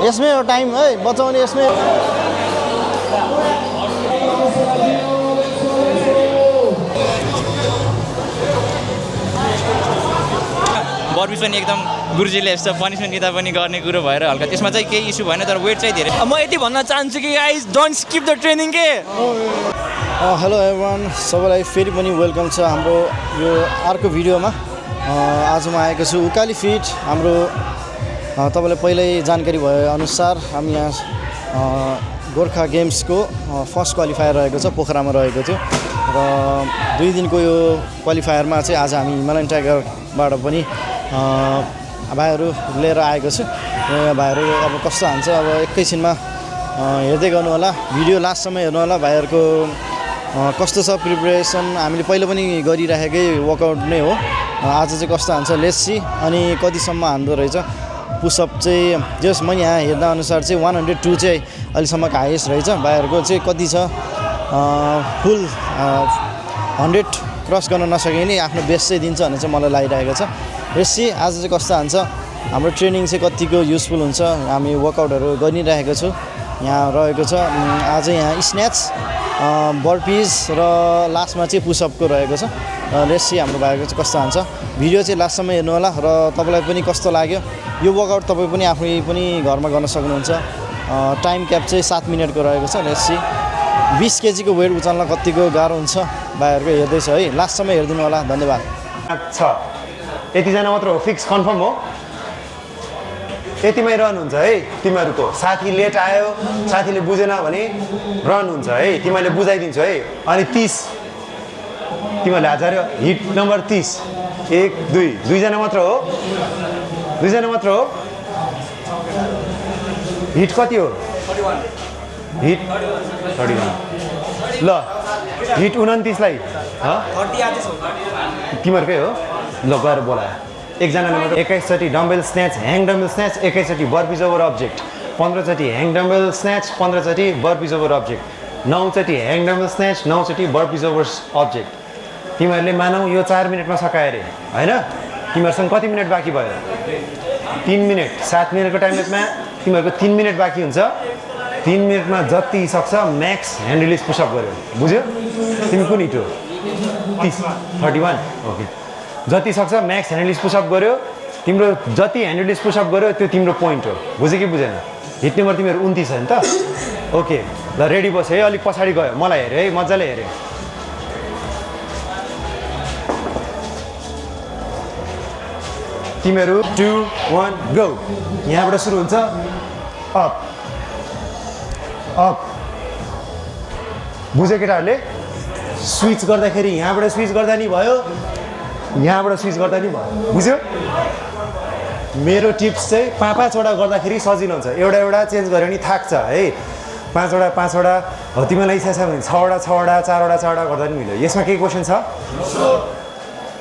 यसमै हो टाइम है बचाउने यसमै बर्बिस पनि एकदम गुरुजीले यस्तो पनिसमेन्ट दिँदा पनि गर्ने कुरो भएर हल्का त्यसमा चाहिँ केही इस्यु भएन तर वेट चाहिँ धेरै म यति भन्न चाहन्छु कि guys don't skip the training के हेलो एभ्रिवान सबैलाई फेरि पनि वेलकम छ हाम्रो यो अर्को भिडियोमा आज म आएको छु उकाली फिट हाम्रो तपाईलाई पहिल्यै जानकारी भए अनुसार हामी यहाँ गोर्खा गेम्सको फर्स्ट क्वालिफायर रहेको छ पोखरामा रहेको थियो र 2 दिनको यो क्वालिफायरमा चाहिँ आज हामी हिमालयन टाइगरबाट पनि भाइहरू लिएर आएको छु भाइहरू अब कस्तो हान्छ अब एकैछिनमा हेर्दै गर्नु होला भिडियो लास्टसम्म हेर्नु होला भाइहरूको कस्तो छ प्रिपरेसन हामीले पहिले पनि गरिराखेकै वर्कआउट नै हो आज चाहिँ कस्तो हान्छ लेट्स सी अनि कतिसम्म हान्दो रहेछ पुसअप चाहिँ जस मैले यहाँ हेर्दा अनुसार चाहिँ 102 चाहिँ अहिलेसम्मको हाइएस्ट रहेछ भाइहरूको चाहिँ कति छ फुल 100 क्रस गर्न नसके नि आफ्नो बेस्ट चाहिँ दिन्छ भन्ने चाहिँ मलाई लागिरहेको छ रेसी आज चाहिँ कस्तो हान्छ हाम्रो ट्रेनिङ चाहिँ कतिको युजफुल हुन्छ हामी वर्कआउटहरू गरिरहेको छु यहाँ रहेको छ आज यहाँ स्न्याच बर्पिज र लास्टमा चाहिँ पुसअपको रहेको छ रेसी हाम्रो भाइको चाहिँ कस्तो हान्छ भिडियो चाहिँ लास्टसम्म हेर्नु होला र तपाईँलाई पनि कस्तो लाग्यो यो वर्कआउट तपाईँ पनि आफै पनि घरमा गर्न सक्नुहुन्छ टाइम क्याप चाहिँ 7 मिनटको रहेको छ रेसी 20 केजीको वेट उचाल्न कतिको गाह्रो हुन्छ भाइहरूको हेर्दैछ है लास्टसम्म हेरिदिनु होला धन्यवाद छ यतिजना मात्र हो फिक्स कन्फर्म हो यतिमै रन हुन्छ है तिमीहरूको साथी लेट आयो साथीले बुझेन भने रन हुन्छ है तिमीहरूले बुझाइदिन्छु है अनि 30 तिमीहरूले हजार हिट नम्बर 30 1 2 दुईजना मात्र हो हिट कति हो 31 हिट 31 ल हिट 29 लाई तिमीहरूकै हो ल गएर बोला एकजनाले मात्र 21 चोटि dumbbell snatch hang dumbbell snatch 21 चोटि बर्पिज ओभर अब्जेक्ट 15 चोटि ह्याङ डम्बेल स्न्याच 15 चोटि बर्पिज ओभर अब्जेक्ट 9 चोटि ह्याङ डम्बेल स्न्याच 9 चोटि बर्पिज ओभर अब्जेक्ट तिमीहरूले मानौ यो 4 मिनटमा सकाए रे हैन तिमीहरूसँग कति मिनट बाँकी भयो 3 मिनट 7 मिनटको टाइममा तिमीहरूको 3 मिनट बाँकी हुन्छ 3 मिनटमा जति सक्छ म्याक्स ह्यान्ड रिलिज पुसअप गर्यो बुझ्यो तिमी कुन हिट हो 31 ओके जति सक्छ म्याक्स ह्यान्ड रिलिज पुसअप गर्यो तिम्रो जति ह्यान्ड रिलिज पुसअप गर्यो त्यो तिम्रो पोइन्ट हो बुझ्यो कि बुझेन हिट नम्बर तिमीहरू 29 हो नि त ओके ल रेडी बस है अलिक पछाडि गयो मलाई हेऱ्यो है मजाले हेऱ्यो तिमीहरू 2 1 गो यहाँबाट सुरु हुन्छ अप अप बुझ्यो केटाहरूले स्विच गर्दाखेरि यहाँबाट स्विच गर्दा नि भयो यहाँबाट स्विच गर्दा नि भयो बुझ्यो मेरो टिप्स चाहिँ 5-5वटा गर्दाखेरि सजिलो हुन्छ एउटा चेन्ज गऱ्यो भने थाक्छ है 5वटा हो तिमीलाई इच्छा छ भने 6वटा 4वटा गर्दा नि मिल्यो यसमा केही क्वेसन छ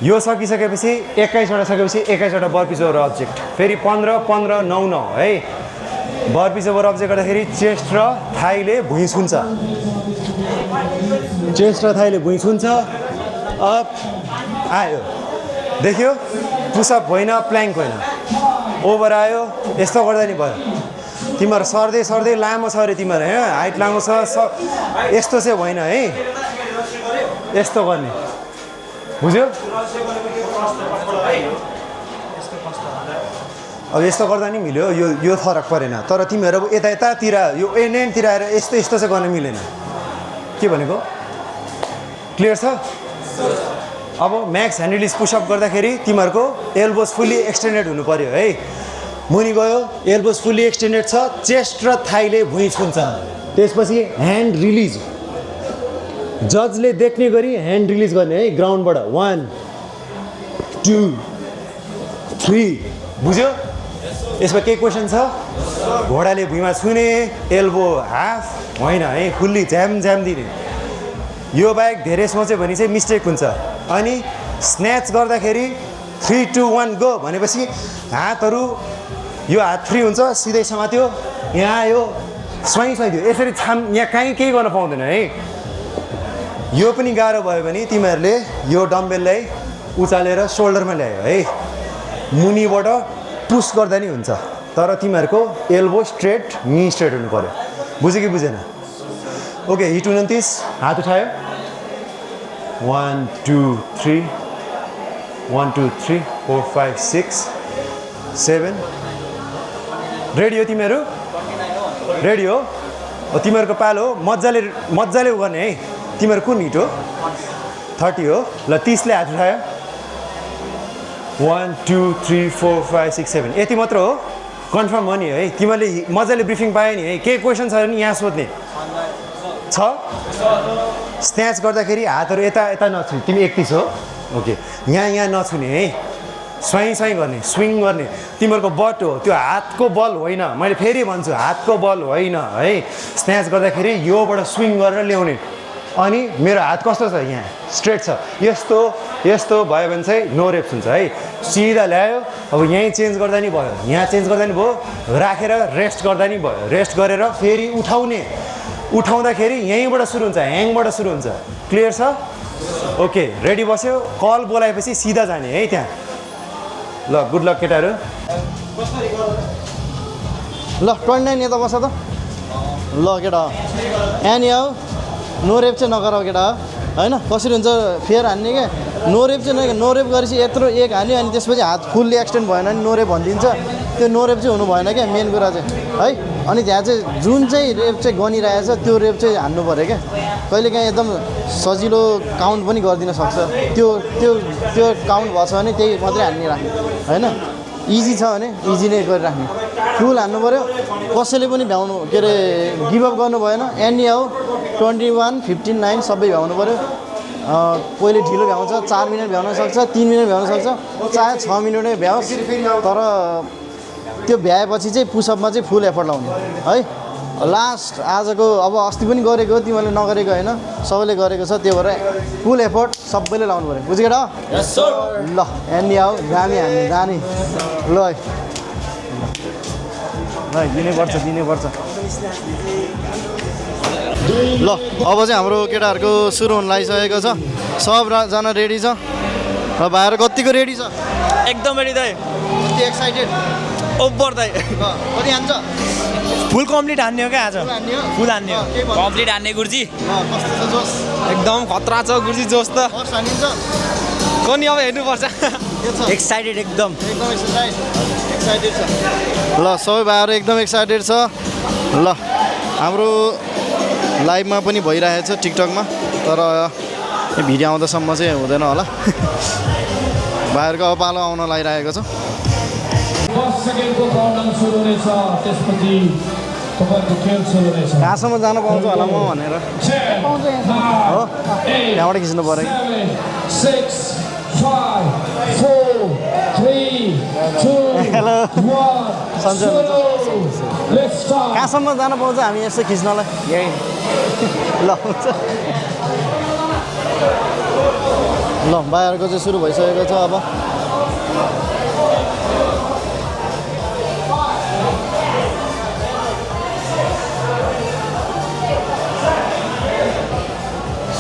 यो सकिसकेपछि 21वटा सकेपछि 21वटा बर्पिज ओभर अब्जेक्ट फेरि 15 9 है बर्पिज ओभर अब्जेक्ट गर्दाखेरि चेस्ट र थाइले भुइँ छुन्छ अप आयो देख्यो पुसअप होइन प्ल्याङ्क होइन ओभर आयो यस्तो गर्दा नि भयो तिमीहरू सर्दै लामो छ अरे तिमीहरू होइन हाइट लामो छ यस्तो चाहिँ होइन है यस्तो गर्ने बुझ्यो अब यस्तो गर्दा नि मिल्यो यो फरक परेन तर तिमीहरू यतातिर यो एन्डतिर आएर यस्तो चाहिँ गर्न मिलेन के भनेको क्लियर छ अब म्याक्स ह्यान्ड रिलिज पुसअप गर्दाखेरि तिमीहरूको एल्बोज फुल्ली एक्सटेन्डेड हुनु पर्यो है मुनि गयो एल्बोज फुल्ली एक्सटेन्डेड छ चेस्ट र थाइले भुइँ छुन्छ त्यसपछि ह्यान्ड रिलिज जजले देख्ने गरी ह्यान्ड रिलिज गर्ने है ग्राउन्डबाट 1 2 3 बुझ्यो यसमा केही क्वेसन छ घोडाले भुइँमा छुने एल्बो हाफ होइन है फुल्ली झ्याम दिने यो बाहेक धेरै सोच्यो भने चाहिँ मिस्टेक हुन्छ अनि स्न्याच गर्दाखेरि 3 2 1 गो भनेपछि हातहरू यो हात फ्री हुन्छ सिधै समात्यो यहाँ आयो स्वाइदियो यसरी यहाँ कहीँ केही गर्न पाउँदैन है यो पनि गाह्रो भयो भने तिमीहरूले यो डम्बेललाई उचालेर सोल्डरमा ल्यायो है मुनिबाट पुस गर्दा नि हुन्छ तर तिमीहरूको एल्बो स्ट्रेट नी स्ट्रेट हुनु पऱ्यो बुझ्यो कि बुझेन ओके हिट 29 हात उठायो 1 2 3 1 2 3 4 5 6 7 रेडी हो तिमीहरू रेडी हो तिमीहरूको पालो हो मजाले उ गर्ने है तिमीहरू कुन हिट हो 30 हो ल 30 ले हात उठायो 1 2 3 4 5 6 7 यति मात्र हो कन्फर्म हो नि है तिमीहरूले मजाले ब्रिफिङ पायो नि है केही क्वेसन छ भने यहाँ सोध्ने छ स्न्याच गर्दाखेरि हातहरू यता यता नछुने तिमी 31 हो ओके यहाँ नछुने है स्वाइँ गर्ने स्विङ गर्ने तिमीहरूको बट हो त्यो हातको बल होइन मैले फेरि भन्छु हातको बल होइन है स्न्याच गर्दाखेरि योबाट स्विङ गरेर ल्याउने अनि मेरो हात कस्तो छ यहाँ स्ट्रेट छ यस्तो भयो भने चाहिँ नो रेप्स हुन्छ है सिधा ल्यायो अब यहीँ चेन्ज गर्दा नि भयो यहाँ चेन्ज गर्दा नि भयो राखेर रेस्ट गर्दा नि भयो रेस्ट गरेर फेरि उठाउँदाखेरि यहीँबाट सुरु हुन्छ ह्याङबाट सुरु हुन्छ क्लियर छ ओके रेडी बस्यो कल बोलाएपछि सिधा जाने है त्यहाँ ल गुड लक केटाहरू ल 29 यता बस त ल केटा एनी हौ नो रेप चाहिँ नगर केटा होइन कसरी हुन्छ फेयर हान्ने क्या नो रेप चाहिँ नो रेप गरेपछि यत्रो एक हाल्यो अनि त्यसपछि हात फुल्ली एक्सटेन्ड भएन भने नो रेप भनिदिन्छ त्यो नो रेप चाहिँ हुनु भएन क्या मेन कुरा चाहिँ है अनि त्यहाँ चाहिँ जुन चाहिँ रेप चाहिँ गनिरहेछ त्यो रेप चाहिँ हान्नु पऱ्यो क्या कहिलेकाहीँ एकदम सजिलो काउन्ट पनि गरिदिन सक्छ त्यो काउन्ट भएछ भने त्यही मात्रै हान्ने राख्ने होइन इजी छ भने इजी नै गरिराख्ने फुल हान्नु पऱ्यो कसैले पनि भ्याउनु के अरे गिभअप गर्नु भएन एनी हौ 21 15 9 सबै भ्याउनु पऱ्यो कोहीले ढिलो भ्याउँछ 4 मिनट भ्याउन सक्छ 3 मिनट भ्याउन सक्छ चाहे 6 मिनटै भ्याओस् तर त्यो भ्याएपछि चाहिँ पुसअपमा चाहिँ फुल एफर्ट लाउने है लास्ट आजको अब अस्ति पनि गरेको तिमीहरूले नगरेको होइन सबैले गरेको छ त्यो भएर फुल एफर्ट सबैले लाउनु पऱ्यो बुझ्यो केटा ल एनी आऊ दामी हामी जाने ल दिनैपर्छ ल अब चाहिँ हाम्रो केटाहरूको सुरु हुन लागिसकेको छ सबजना रेडी छ र भाइहरू कतिको रेडी छ एकदम रेडी दाइ कति एक्साइटेड ओभर दाइ कति हान्छ फुल कम्प्लिट हान्ने हो क्या आज फुल हान्ने हो कम्प्लिट हान्ने गुरुजी कस्तो छ जोस एकदम खतरा छ गुरुजी जोस त फर्स्ट हानिन्छ कोनी अब हेर्नुपर्छ एक्साइटेड एकदम एक्साइटेड छ ल सबै भाइहरू एकदम एक्साइटेड छ ल हाम्रो लाइभमा पनि भइरहेछ टिकटकमा तर यो भिडियो आउँदासम्म चाहिँ हुँदैन होला भाइहरूको अब पालो आउन लागिरहेको छ कहाँसम्म जान पाउँछ होला म भनेर हो त्यहाँबाट खिच्नु पऱ्यो हेलो सन्चै कहाँसम्म जान पाउँछ हामी यसो खिच्नलाई यही ल हुन्छ ल भाइहरूको चाहिँ सुरु भइसकेको छ अब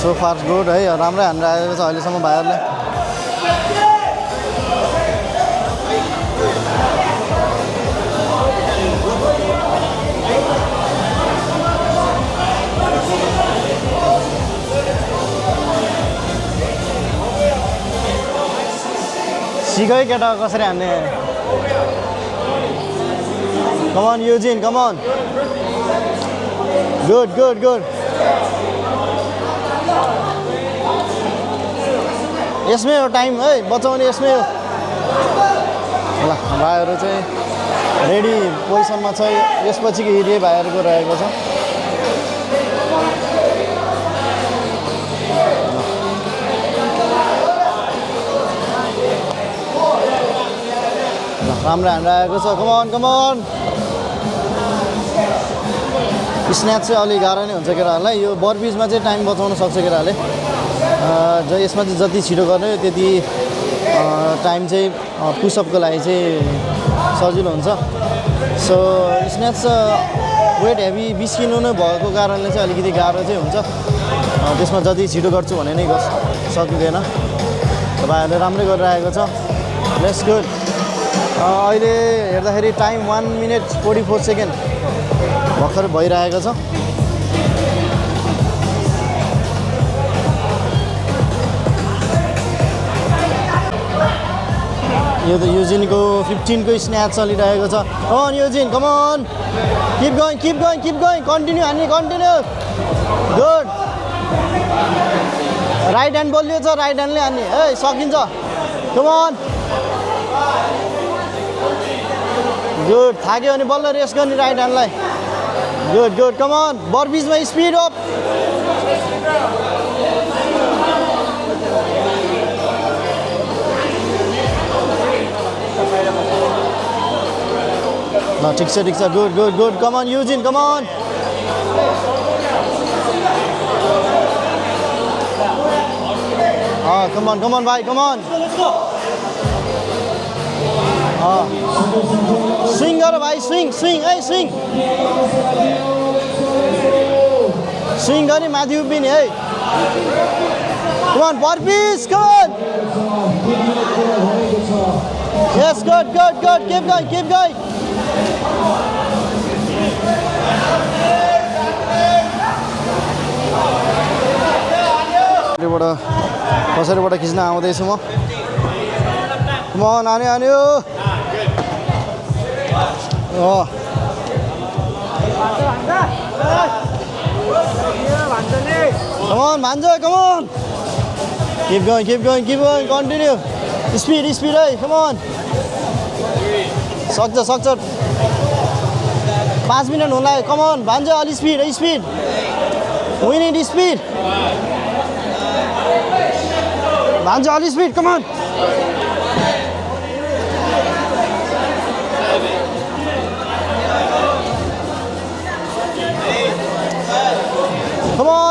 सो फार गुड है राम्रै हानेर आएको छ अहिलेसम्म भाइहरूले सिक है केटा कसरी हान्ने come on Eugene come on good good good यसमै हो टाइम है बचाउने यसमै हो ल भाइहरू चाहिँ रेडी पोजिसनमा छ यसपछिको एरिया भाइहरूको रहेको छ राम्रो हानेर आएको छ कमन कमन स्न्याच चाहिँ अलिक गाह्रो नै हुन्छ केटाहरूलाई यो बरबिचमा चाहिँ टाइम बचाउन सक्छ केटाहरूले यसमा चाहिँ जति छिटो गर्ने त्यति टाइम चाहिँ पुसअपको लागि चाहिँ सजिलो हुन्छ so snatch weight heavy 20 kilo नै भएको कारणले चाहिँ अलिकति गाह्रो चाहिँ हुन्छ त्यसमा जति छिटो गर्छु भने नै सकिँदैन भाइहरूले राम्रै गरिरहेको छ लेट्स गुड अहिले हेर्दाखेरि टाइम 1 मिनट 44 सेकेन्ड भर्खर भइरहेको छ। यो त युजिनको 15 को स्न्याच चलिरहेको छ। Come on Eugene come on keep going continue हान्ने कन्टिन्यू गुड राइट ह्यान्ड बलियो छ राइट ह्यान्डले हान्ने है सकिन्छ कमन गुड थाक्यो भने बल्ल रेस्ट गर्ने राइट ह्यान्डलाई गुड कमन बर्पिजमा स्पिड अप ल ठिक छ good come on Eugene come on come on भाइ कमन स्विङ गर भाइ स्विङ है स्विङ गरी माथि उभिने है come on burpees come on yes good keep going पछाडिबाट खिच्न आउँदैछु म कमन आन्यो कमन भान्ज come on keep going continue speed है कमन सक्छ 5 मिनट हुन लाग्यो कमन भान्ज अलि स्पिड वी निड स्पिड भान्ज अलि speed come on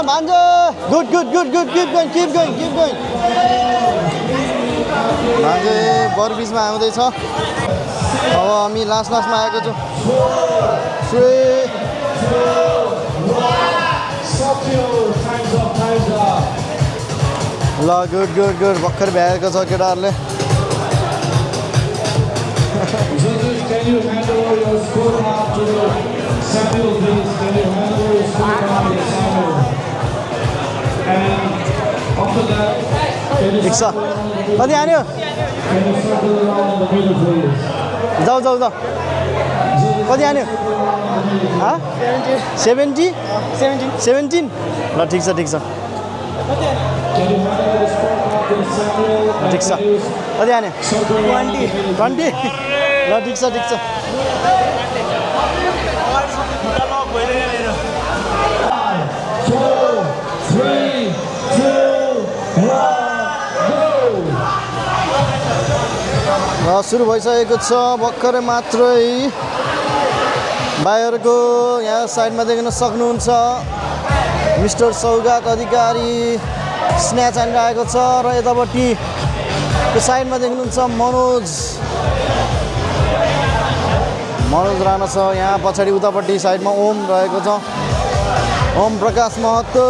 भान्ज good keep going भान्ज बरबिचमा आउँदैछ अब हामी लास्टमा आएको छु ल गुड भर्खर भ्याएको छ केटाहरूले ठिक छ कति हान्यो जाऊ कति हान्यो 17 ल ठिक छ कति हान्यो 20 ल ठिक छ सुरु भइसकेको छ भर्खरै मात्रै बाहिरको यहाँ साइडमा देख्न सक्नुहुन्छ मिस्टर सौगात अधिकारी स्न्याच हानिरहेको छ र यतापट्टिको साइडमा देख्नुहुन्छ मनोज राणा छ यहाँ पछाडि उतापट्टि साइडमा ओम रहेको छ ओम प्रकाश महतो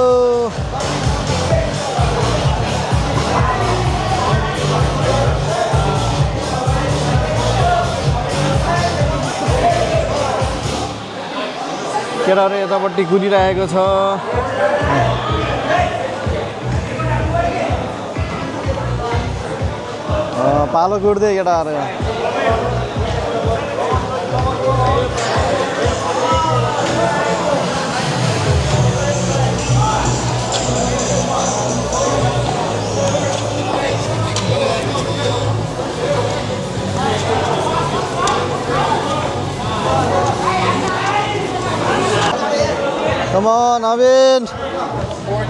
केटाहरू यतापट्टि कुदिरहेको छ पालो कुट्दै केटाहरू Come on, Navin.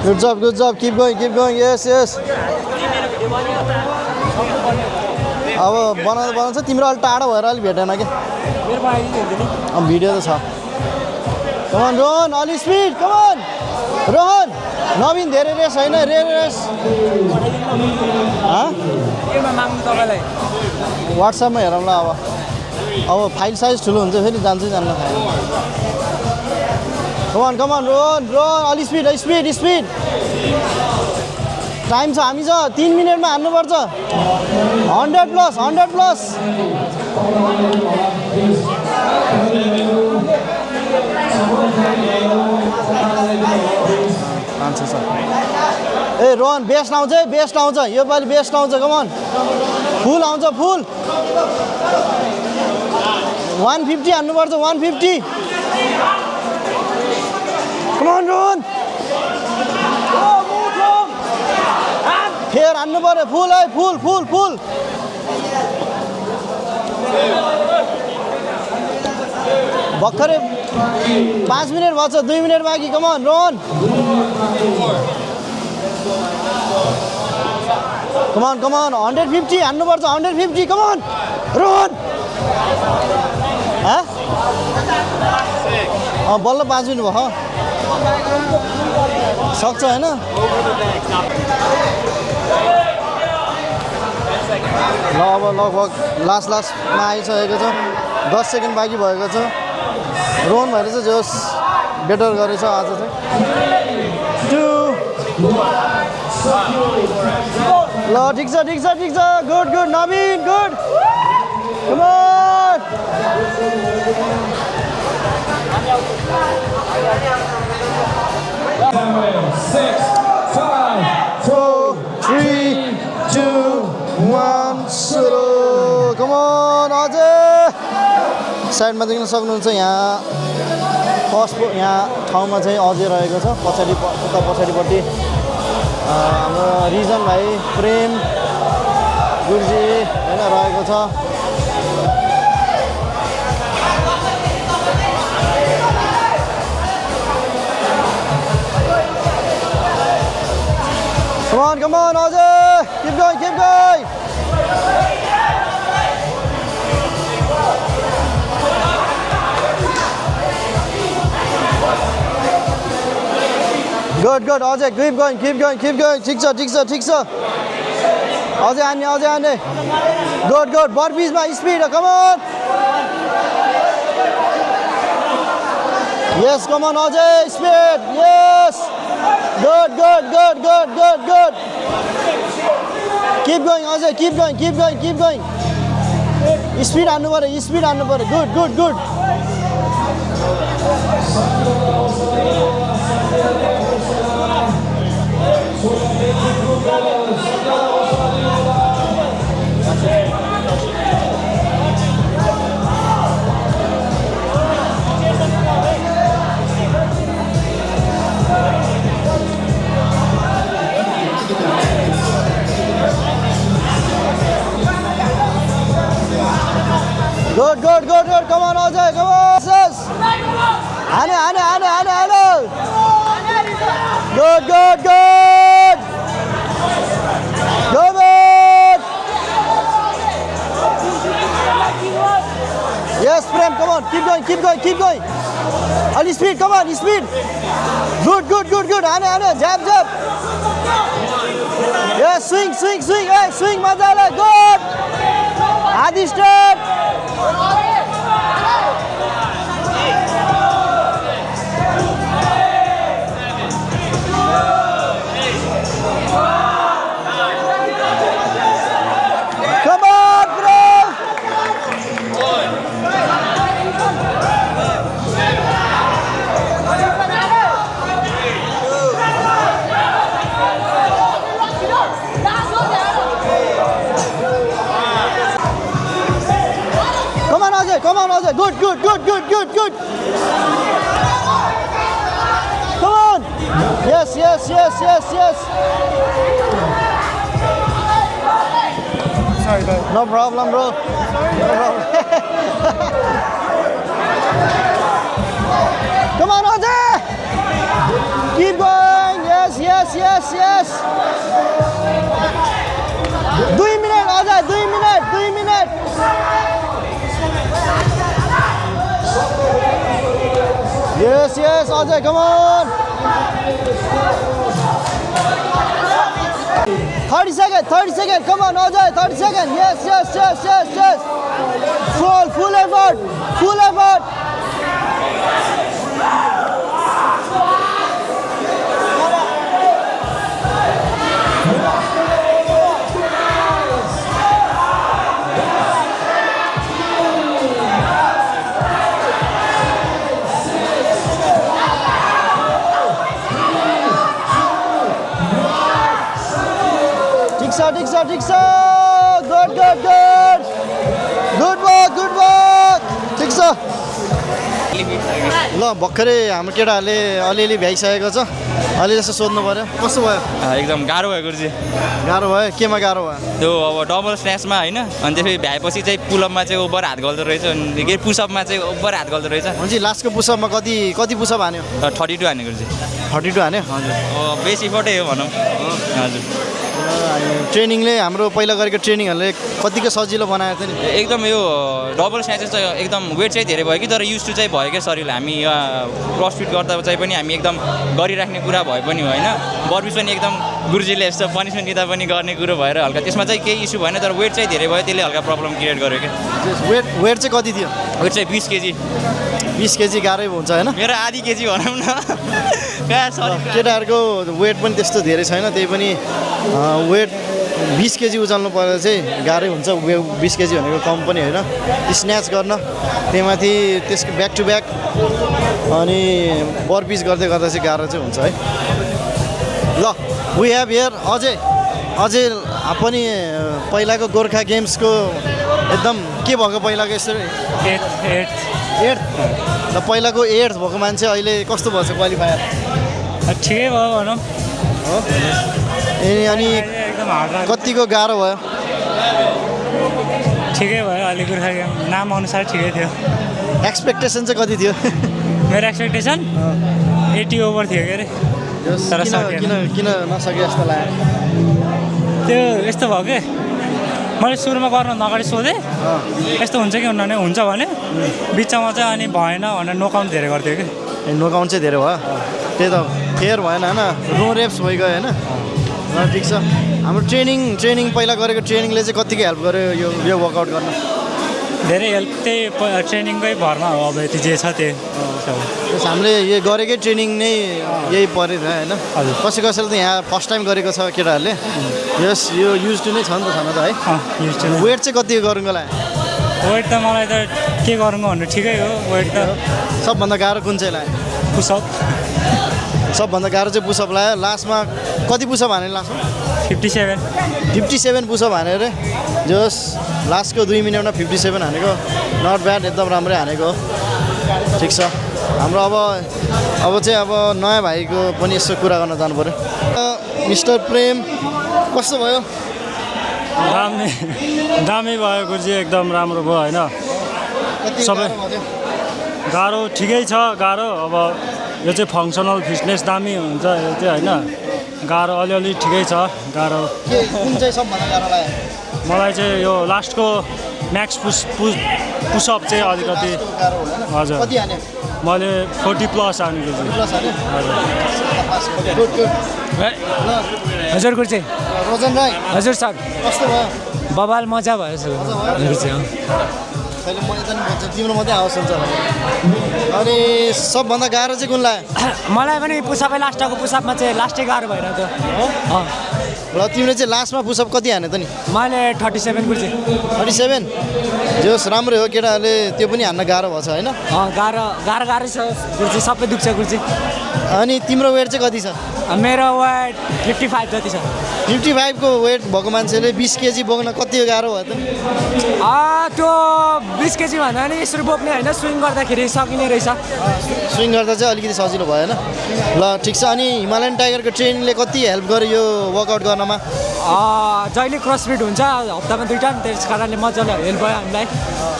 Good job. Keep going. Yes. अब बनाउँछ तिम्रो अलि टाढो भएर अलि भेटेन के अब भिडियो त छ कमन रोहन अलि स्पिड कमन रोहन नवीन धेरै रेस होइन रेस व्हाट्सएपमा हेरौँ ल अब फाइल साइज ठुलो हुन्छ फेरि जान्छ जान्न कमन रोहन अलि स्पिड टाइम छ हामी 3 मिनेटमा हान्नुपर्छ 100 प्लस ए रोहन बेस्ट आउँछ है बेस्ट आउँछ योपालि बेस्ट आउँछ कमन फुल आउँछ फुल 150 हान्नुपर्छ 150 कमन रोहन फेर हान्नु पर्यो फुल है फुल फुल फुल भर्खरै 5 मिनट भएछ 2 मिनट बाँकी कमन रोहन कमन कमन 150 हान्नुपर्छ 150 कमन रोहन बल्ल 5 मिनट भयो सक्छ होइन ल अब लगभग लास्टमा आइसकेको छ 10 सेकेन्ड बाँकी भएको छ रोहन भएर चाहिँ जोस बेटर गरेछ आज चाहिँ 2 ल ठिक छ good good Naveen good come on 6, 5, 4 3 2 1 सुरु कम अन अझै साइडमा देख्न सक्नुहुन्छ यहाँ फर्स्ट यहाँ ठाउँमा चाहिँ अझै रहेको छ पछाडि उता पछाडिपट्टि हाम्रो रिजन भाइ प्रेम गुरुजी होइन रहेको छ Come on, Ozzy! Keep going, keep going! Good, good, Ozzy, keep going, keep going, keep going. ठिक छ अझै हान्ने Good, good, burpees-मा speed, come on! Yes, come on, Ozzy, speed, yes! Good. Keep going, Ajay. Keep going. Speed हान्नु पर्यो. Good. Good. Come on, Ajay. Come on. Yes. Ane. Good. Come on. Yes, Prem. Come on. Keep going. Ali speed. Come on. Speed. Good. Ane. Jab. Yes, swing. Hey, swing. Mazala. Good. Adi step. Come on, bro. Come on, Ajay. Good. Come on. Yes. Sorry, bro. No problem, bro. Come on, Ajay. Keep going. Yes. 2 minutes, Ajay. 2 minutes. Yes, Ajay, come on. 30 seconds. Come on, Ajay, 30 seconds. Yes. Full effort. ठिक छ good work ठिक छ ल भर्खरै हाम्रो केटाहरूले अलिअलि भ्याइसकेको छ अलि जस्तो सोध्नु पऱ्यो कस्तो भयो एकदम गाह्रो भयो गुरुजी गाह्रो भयो केमा गाह्रो भयो त्यो अब डबल स्न्याचमा होइन अनि त्यसपछि भ्याएपछि चाहिँ पुलअपमा चाहिँ ओभर हात गल्दो रहेछ अनि के पुसअपमा चाहिँ ओभर हात गल्दो रहेछ हुन्छ लास्टको पुसअपमा कति पुसअप हान्यो 32 हाने गुरुजी 32 हान्यो हजुर बेस्ट इफोर्टै हो भनौँ हजुर ट्रेनिङले हाम्रो पहिला गरेको ट्रेनिङहरूले कतिको सजिलो बनाएको थियो नि एकदम यो डबल स्न्याचेस चाहिँ एकदम वेट चाहिँ धेरै भयो कि तर युज टु चाहिँ भयो क्या शरीरलाई हामी क्रसफिट गर्दा चाहिँ पनि हामी एकदम गरिराख्ने कुरा भए पनि होइन बर्पिस पनि एकदम गुरुजीले यस्तो पनिसमेन्ट दिँदा पनि गर्ने कुरो भएर हल्का त्यसमा चाहिँ केही इस्यु भएन तर वेट चाहिँ धेरै भयो त्यसले हल्का प्रब्लम क्रिएट गर्यो क्या वेट चाहिँ कति थियो वेट चाहिँ 20 केजी 20 केजी गाह्रै हुन्छ होइन मेरो आधी केजी भनौँ न केटाहरूको वेट पनि त्यस्तो धेरै छैन त्यही पनि वेट 20 केजी उचाल्नु पर्दा चाहिँ गाह्रै हुन्छ 20 केजी भनेको कम पनि होइन स्न्याच गर्न त्यहीमाथि त्यसको ब्याक टु ब्याक अनि बर्पिस गर्दै गर्दा चाहिँ गाह्रो चाहिँ हुन्छ है ल वी हेभ हियर अझै पनि पहिलाको गोर्खा गेम्सको एकदम के भएको पहिलाको यसरी एट ल पहिलाको 8th भएको मान्छे अहिले कस्तो भएछ क्वालिफायर ठिकै भयो भनौँ हो अनि कतिको गाह्रो भयो ठिकै भयो अलि गोर्खा गेम नाम अनुसार ठिकै थियो एक्सपेक्टेसन चाहिँ कति थियो मेरो एक्सपेक्टेसन 80 ओभर थियो के अरे तर किन नसके जस्तो लाग्यो त्यो यस्तो भयो कि मैले सुरुमा गर्न अगाडि सोधेँ यस्तो हुन्छ कि हुन्न हुन्छ भने बिचमा चाहिँ अनि भएन भनेर नोकआउट धेरै गर्थ्यो कि नोकआउट चाहिँ धेरै भयो त्यही त फेयर भएन होइन रो रेप्स भइगयो होइन ल ठिक छ हाम्रो ट्रेनिङ पहिला गरेको ट्रेनिङले चाहिँ कतिको हेल्प गर्यो यो वर्कआउट गर्न धेरै हेल्प त्यही ट्रेनिङकै भरमा हो अब यति जे छ त्यही हामीले यो गरेकै ट्रेनिङ नै यही पऱ्यो होइन कसैले त यहाँ फर्स्ट टाइम गरेको छ केटाहरूले यस यो युज टु नै छ नि त छन त है वेट चाहिँ कति गर्नुको लागि वेट त मलाई त के गर्नु भन्नु ठिकै हो वेट त सबभन्दा गाह्रो कुन चाहिँ लाग्यो पुसअप सबभन्दा गाह्रो चाहिँ पुसअप लाग्यो लास्टमा कति पुसअप हाने लास्टमा 57 पुसअप हाने अरे जस लास्टको 2 मिनटमा 57 हानेको नट ब्याड एकदम राम्रै हानेको ठिक छ हाम्रो अब चाहिँ अब नयाँ भाइको पनि यसो कुरा गर्न जानु पऱ्यो मिस्टर प्रेम कस्तो भयो दामी भयो गुरुजी एकदम राम्रो भयो होइन सबै गाह्रो ठिकै छ गाह्रो अब यो चाहिँ फङ्सनल फिटनेस दामी हुन्छ यो चाहिँ होइन गाह्रो अलिअलि ठिकै छ गाह्रो कुन चाहिँ सबभन्दा गाह्रो लाग्यो मलाई चाहिँ यो लास्टको म्याक्स पुसअप चाहिँ अलिकति हजुर कति हाने मैले 40 प्लस हानेको छु प्लस हाने हजुर गुड हजुर गुरुजी रोजन राई हजुर सर कस्तो भयो बबाल मजा भयो सर अहिले म यता नि भन्छ तिम्रो मात्रै आवाज हुन्छ अनि सबभन्दा गाह्रो चाहिँ कुन लाग्यो मलाई पनि पुसअपै लास्टको पुसअपमा चाहिँ लास्टै गाह्रो भइरहेको थियो र तिमीले चाहिँ लास्टमा पुसअप कति हाने त नि मैले 37 गुरुजी 37 जोस् राम्रो हो केटाहरूले त्यो पनि हान्न गाह्रो भएको छ होइन गाह्रो छ गुरुजी सबै दुख्छ गुरुजी अनि तिम्रो वेट चाहिँ कति छ मेरो वेट 55 जति छ 55 को वेट भएको मान्छेले 20 केजी बोक्न कति गाह्रो भयो त त्यो 20 केजी भन्दा नि यसरी बोक्ने होइन स्विङ गर्दाखेरि सकिने रहेछ स्विङ गर्दा चाहिँ अलिकति सजिलो भयो होइन ल ठिक छ अनि हिमालयन टाइगरको ट्रेनिङले कति हेल्प गर्यो यो वर्कआउट गर्नमा जहिले क्रसफिट हुन्छ हप्तामा 2 टाइम त्यस कारणले मजाले हेल्प भयो हामीलाई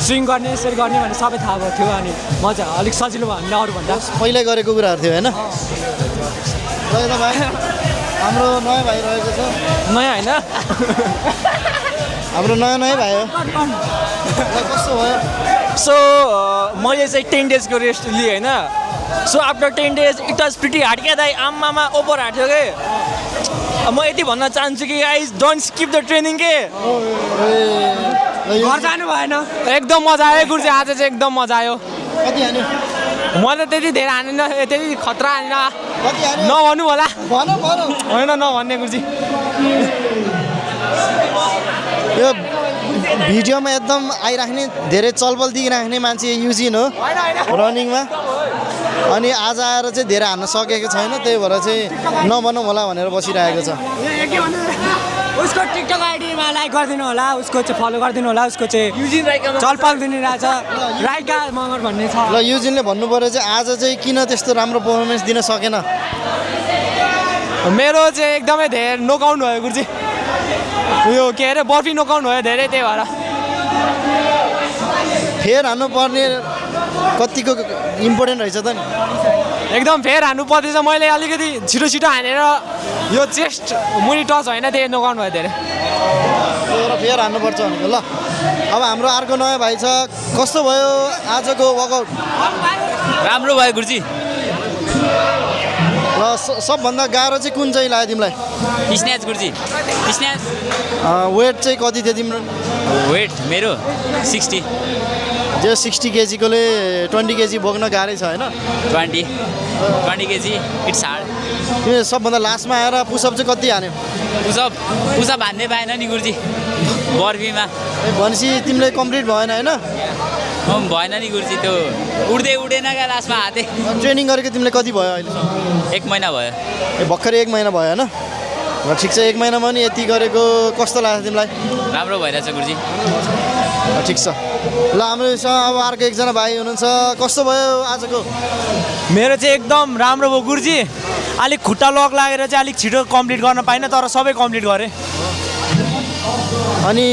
स्विङ गर्ने यसरी गर्ने भने सबै थाहा भएको थियो अनि मजा अलिक सजिलो भयो हामीलाई अरूभन्दा पहिल्यै गरेको कुराहरू थियो होइन ल त भाइ हाम्रो नयाँ भाइ रहेको छ नयाँ होइन हाम्रो नयाँ भाइ हो कस्तो भयो सो मैले चाहिँ 10 डेजको रेस्ट लिएँ होइन so after 10 days it was pretty hard क्या दाइ आमामा ओभर हार्ड थियो कि म यति भन्न चाहन्छु कि guys don't skip the training के घर जानु भएन एकदम मजा आयो गुरुजी आज चाहिँ एकदम मजा आयो कति हान्यो मैले त्यति धेरै हानेन त्यति खतरा हानेन कति हान्यो नभन्नु होला भन होइन नभन्ने गुरुजी यो भिडियोमा एकदम आइराख्ने धेरै चलबल दिइराख्ने मान्छे युजिन हो रनिङमा अनि आज आएर चाहिँ धेरै हान्न सकेको छैन त्यही भएर चाहिँ नभनौँ होला भनेर बसिरहेको छ उसको टिकटक आइडीमा लाइक गरिदिनु होला उसको चाहिँ फलो गरिदिनु होला उसको चाहिँ चलपाल दिनिरहेछ राइका मगर भन्ने छ ल युजिनले भन्नु पऱ्यो चाहिँ आज चाहिँ किन त्यस्तो राम्रो पर्फर्मेन्स दिन सकेन मेरो चाहिँ एकदमै धेरै नोकआउट भयो गुरुजी उयो के अरे बर्फी नोकआउट भयो धेरै त्यही भएर फेर हान्नुपर्ने कतिको इम्पोर्टेन्ट रहेछ त नि एकदम फेर हान्नु पर्दैछ मैले अलिकति छिटो छिटो हानेर यो चेस्ट मुनि टच होइन त्यही नोकआउट भयो धेरै फेर हान्नुपर्छ भनेको ल अब हाम्रो अर्को नयाँ भाइ छ कस्तो भयो आजको वर्कआउट राम्रो भयो गुरुजी ल सबभन्दा गाह्रो चाहिँ कुन चाहिँ लाग्यो तिमीलाई स्न्याच गुरुजी स्न्याच वेट चाहिँ कति थियो तिम्रो वेट मेरो 60 जो 60 केजीकोले 20 केजी बोक्न गाह्रै छ होइन 20 केजी इट्स हार्ड तिमी सबभन्दा लास्टमा आएर पुसअप चाहिँ कति हान्यो पुसअप हान्दै पाएन नि गुरुजी बर्फीमा भनेपछि तिमीले कम्प्लिट भएन होइन भएन नि गुरुजी त्यो उड्दैन क्या लास्टमा हाते ट्रेनिङ गरेको तिमीले कति भयो अहिले 1 महिना भयो भर्खरै 1 महिना भयो होइन ल ठिक छ 1 महिनामा नि यति गरेको कस्तो लाग्छ तिमीलाई राम्रो भइरहेछ गुरुजी ठिक छ ल हाम्रोसँग अब अर्को एकजना भाइ हुनुहुन्छ कस्तो भयो आजको मेरो चाहिँ एकदम राम्रो भयो गुरुजी अलिक खुट्टा लक लागेर चाहिँ अलिक छिटो कम्प्लिट गर्न पाइनँ तर सबै कम्प्लिट गरेँ अनि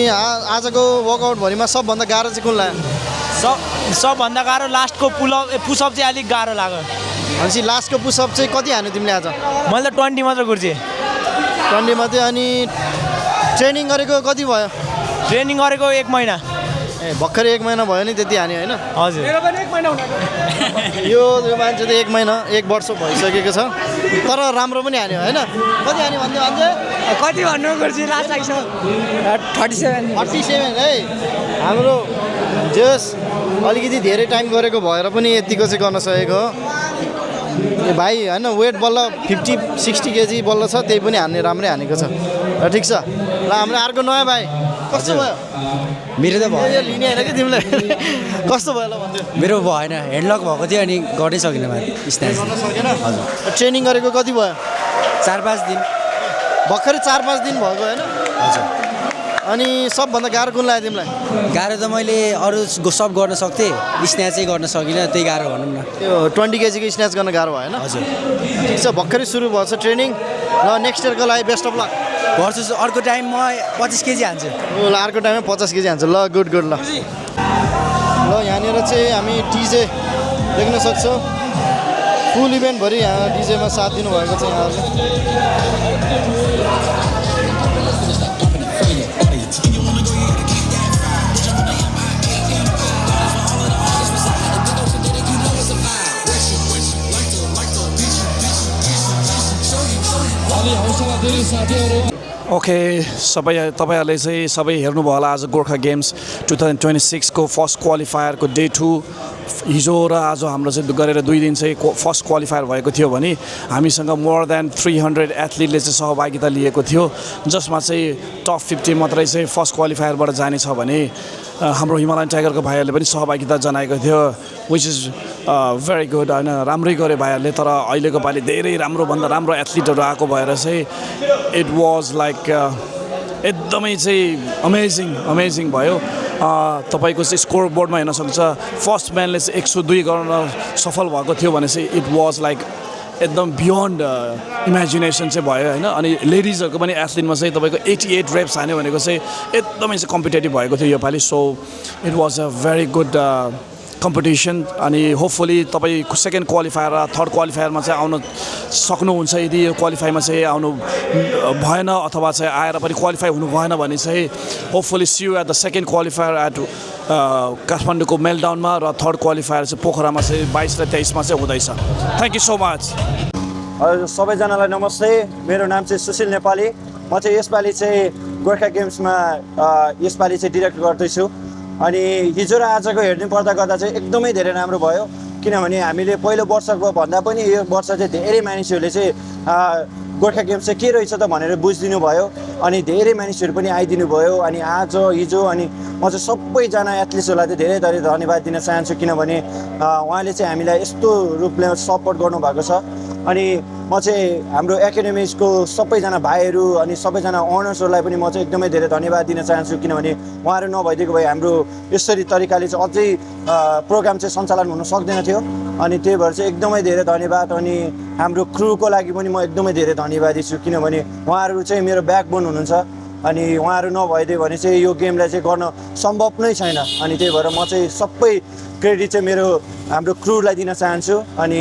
आजको वर्कआउटभरिमा सबभन्दा गाह्रो चाहिँ कुन लाग्यो सबभन्दा गाह्रो लास्टको पुसअप चाहिँ अलिक गाह्रो लाग्यो भनेपछि लास्टको पुसअप चाहिँ कति हान्यो तिमीले आज मैले त 20 मात्र गुरुजी 20 मात्रै अनि ट्रेनिङ गरेको कति भयो ट्रेनिङ गरेको 1 महिना ए भर्खरै 1 महिना भयो नि त्यति हान्यो होइन हजुर मेरो पनि 1 महिना यो मान्छे त 1 महिना 1 वर्ष भइसकेको छ तर राम्रो पनि हान्यो होइन कति हान्यो भन्दै कति भन्नु गुरुजी लास्ट लाग्छ 37 है हाम्रो जस अलिकति धेरै टाइम गरेको भएर पनि यतिको चाहिँ गर्न सकेको हो ए भाइ होइन वेट बल्ल 50-60 केजी बल्ल छ त्यही पनि हान्ने राम्रै हानेको छ र ठिक छ ल हाम्रो अर्को नयाँ भाइ कस्तो भयो मेरो त भयो यो लिने होइन कि तिमीले कस्तो भयो ल भन्थ्यो मेरो भएन ह्यान्डलक भएको थियो अनि गर्नै सकिनँ स्न्याच गर्न सकेन हजुर ट्रेनिङ गरेको कति भयो 4-5 दिन भर्खरै 4-5 दिन भएको होइन हजुर अनि सबभन्दा गाह्रो कुन लाग्यो तिमीलाई गाह्रो त मैले अरू सब गर्न सक्थेँ स्न्याचै गर्न सकिनँ त्यही गाह्रो भनौँ न त्यो 20 केजीको स्न्याच गर्न गाह्रो भएन हजुर ठिक छ भर्खरै सुरु भएको छ ट्रेनिङ र नेक्स्ट इयरको लागि बेस्ट अफ लक गर्छु अर्को टाइम म 25 केजी हान्छु ल अर्को टाइममा 50 केजी हान्छ ल गुड ल यहाँनिर चाहिँ हामी डिजे देख्न सक्छौँ फुल इभेन्टभरि यहाँ डिजेमा साथ दिनुभएको छ यहाँहरूले ओके तपाईँहरूले चाहिँ सबै हेर्नुभयो होला आज गोर्खा गेम्स 2026 को फर्स्ट क्वालिफायरको डे 2 हिजो र आज हाम्रो चाहिँ गरेर 2 दिन चाहिँ फर्स्ट क्वालिफायर भएको थियो भने हामीसँग मोर देन 300 एथलिटले चाहिँ सहभागिता लिएको थियो जसमा चाहिँ टप 50 मात्रै चाहिँ फर्स्ट क्वालिफायरबाट जाने छ भने हाम्रो हिमालयन टाइगरको भाइहरूले पनि सहभागिता जनाएको थियो विच इज भेरी गुड होइन राम्रै गरे भाइहरूले तर अहिलेको पालि धेरै राम्रोभन्दा राम्रो एथलिटहरू आएको भएर चाहिँ इट वाज लाइक एकदमै चाहिँ अमेजिङ भयो तपाईँको चाहिँ स्कोर बोर्डमा हेर्न सक्छ फर्स्ट म्यानले चाहिँ 102 गर्न सफल भएको थियो भने चाहिँ इट वाज लाइक एकदम बियोन्ड इमेजिनेसन चाहिँ भयो होइन अनि लेडिजहरूको पनि एथलिटमा चाहिँ तपाईँको 88 रेप्स हान्यो भनेको चाहिँ एकदमै चाहिँ कम्पिटेटिभ भएको थियो योपालि so it was a very good competition अनि होपफुली तपाईँ सेकेन्ड क्वालिफायर र थर्ड क्वालिफायरमा चाहिँ आउन सक्नुहुन्छ यदि यो क्वालिफाईमा चाहिँ आउनु भएन अथवा चाहिँ आएर पनि क्वालिफाई हुनु भएन भने चाहिँ hopefully see you at the second qualifier at काठमाडौँको मेलडाउनमा र थर्ड क्वालिफायर चाहिँ पोखरामा चाहिँ 22 र 23मा चाहिँ हुँदैछ थ्याङ्क यू सो मच सबैजनालाई नमस्ते मेरो नाम चाहिँ सुशील नेपाली म चाहिँ यसपालि चाहिँ गोर्खा गेम्समा यसपालि चाहिँ डिरेक्ट गर्दैछु अनि हिजो र आजको हेर्नु पर्दा गर्दा चाहिँ एकदमै धेरै राम्रो भयो किनभने हामीले पहिलो वर्षको भन्दा पनि यो वर्ष चाहिँ धेरै मानिसहरूले चाहिँ गोर्खा गेम्स चाहिँ के रहेछ त भनेर बुझिदिनु भयो अनि धेरै मानिसहरू पनि आइदिनु भयो अनि आज हिजो अनि म चाहिँ सबैजना एथलिट्सहरूलाई चाहिँ धेरै धेरै धन्यवाद दिन चाहन्छु किनभने उहाँले चाहिँ हामीलाई यस्तो रूपले सपोर्ट गर्नुभएको छ अनि म चाहिँ हाम्रो एकाडेमिक्सको सबैजना भाइहरू अनि सबैजना अनर्सहरूलाई पनि म चाहिँ एकदमै धेरै धन्यवाद दिन चाहन्छु किनभने उहाँहरू नभइदिएको भए हाम्रो यसरी तरिकाले चाहिँ अझै प्रोग्राम चाहिँ सञ्चालन हुन सक्दैन थियो अनि त्यही भएर चाहिँ एकदमै धेरै धन्यवाद अनि हाम्रो क्रुको लागि पनि म एकदमै धेरै धन्यवादी छु किनभने उहाँहरू चाहिँ मेरो ब्याकबोन हुनुहुन्छ अनि उहाँहरू नभइदियो भने चाहिँ यो गेमलाई चाहिँ गर्न सम्भव नै छैन अनि त्यही भएर म चाहिँ सबै क्रेडिट चाहिँ हाम्रो क्रुलाई दिन चाहन्छु अनि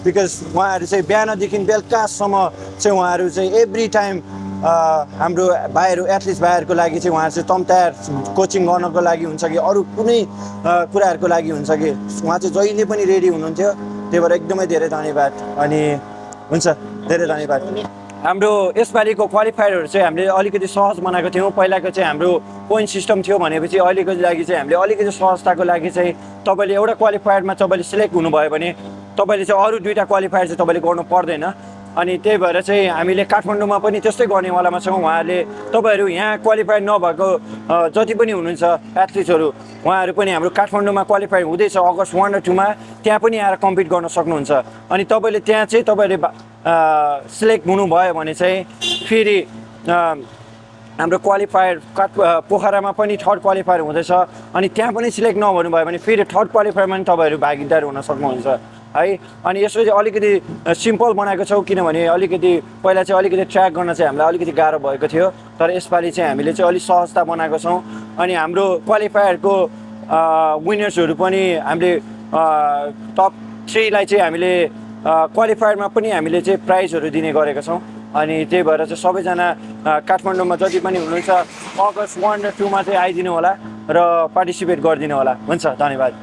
बिकज उहाँहरू चाहिँ बिहानदेखि बेलुकासम्म चाहिँ उहाँहरू चाहिँ एभ्री टाइम हाम्रो भाइहरू एथलिट्स भाइहरूको लागि चाहिँ उहाँहरू चाहिँ तयार कोचिङ गर्नको लागि हुन्छ कि अरू कुनै कुराहरूको लागि हुन्छ कि उहाँ चाहिँ जहिले पनि रेडी हुनुहुन्थ्यो त्यही भएर एकदमै धेरै धन्यवाद अनि हुन्छ धेरै धन्यवाद हाम्रो यसपालिको क्वालिफायरहरू चाहिँ हामीले अलिकति सहज बनाएको थियौँ पहिलाको चाहिँ हाम्रो पोइन्ट सिस्टम थियो भनेपछि अहिलेको लागि चाहिँ हामीले अलिकति सहजताको लागि चाहिँ तपाईँले एउटा क्वालिफायरमा तपाईँले सिलेक्ट हुनुभयो भने तपाईँले चाहिँ अरू 2टा क्वालिफायर चाहिँ तपाईँले गर्नु पर्दैन अनि त्यही भएर चाहिँ हामीले काठमाडौँमा पनि त्यस्तै गर्नेवालामा छौँ उहाँहरूले तपाईँहरू यहाँ क्वालिफायर नभएको जति पनि हुनुहुन्छ एथलिट्सहरू उहाँहरू पनि हाम्रो काठमाडौँमा क्वालिफायर हुँदैछ अगस्त 1 र 2 मा त्यहाँ पनि आएर कम्पिट गर्न सक्नुहुन्छ अनि तपाईँले त्यहाँ चाहिँ तपाईँले सिलेक्ट हुनुभयो भने चाहिँ फेरि हाम्रो क्वालिफायर पोखरामा पनि 3rd क्वालिफायर हुँदैछ अनि त्यहाँ पनि सिलेक्ट नभउनुभयो भने फेरि 3rd क्वालिफायरमा पनि तपाईँहरू भागीदार हुन सक्नुहुन्छ है अनि यसो चाहिँ अलिकति सिम्पल बनाएको छौँ किनभने अलिकति पहिला चाहिँ अलिकति ट्र्याक गर्न चाहिँ हामीलाई अलिकति गाह्रो भएको थियो तर यसपालि चाहिँ हामीले चाहिँ अलिक सहजता बनाएको छौँ अनि हाम्रो क्वालिफायरको विनर्सहरू पनि हामीले टप 3 लाई चाहिँ हामीले क्वालिफायरमा पनि हामीले चाहिँ प्राइजहरू दिने गरेका छौँ अनि त्यही भएर चाहिँ सबैजना काठमाडौँमा जति पनि हुनुहुन्छ अगस्त 1 र 2 मा चाहिँ आइदिनु होला र पार्टिसिपेट गरिदिनु होला हुन्छ धन्यवाद